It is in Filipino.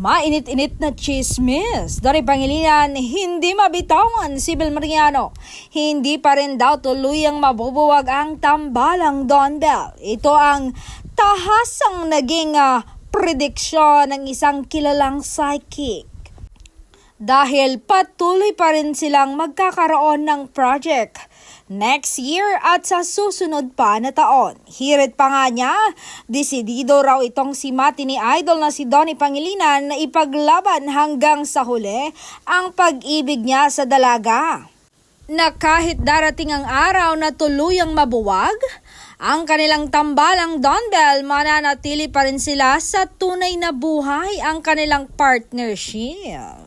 Mainit-init na chismis. Dari Pangilinan, hindi mabitawan si Bel Mariano. Hindi pa rin daw tuluyang mabubuwag ang tambalang Don Bell. Ito ang tahasang naging prediksyon ng isang kilalang psychic. Dahil patuloy pa rin silang magkakaroon ng project next year at sa susunod pa na taon. Hirit pa nga niya, desidido raw itong si Mati ni Idol na si Donnie Pangilinan na ipaglaban hanggang sa huli ang pag-ibig niya sa dalaga. Na kahit darating ang araw na tuluyang mabuwag, ang kanilang tambalang Don Bell, mananatili pa rin sila sa tunay na buhay ang kanilang partnership.